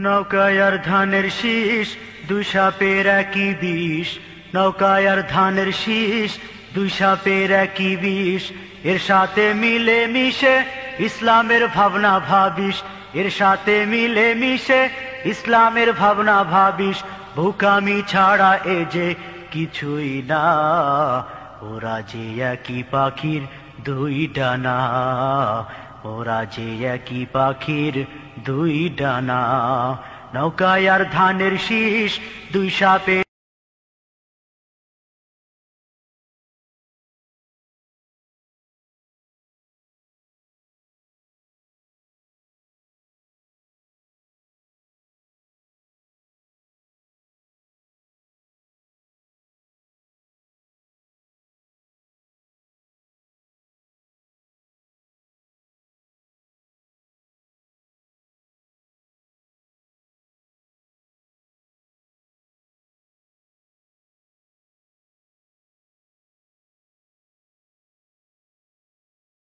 নৌকায় আর ধানের শীষ, দুই সাপের একই বিষ। নৌকায় আর ধানের শীষ, দুই সাপের একই বিষ। এর সাথে মিলে মিশে ইসলামের ভাবনা ভাবিস। এর সাথে মিলে মিশে ইসলামের ভাবনা ভাবিস। বোকামি ছাড়া এ যে কিছুই না, ওরা যে একই পাখির দুই ডানা। ওরা যে একই পাখির দুই ডানা। নৌকায় আর ধানের শীষ, দুই সাপে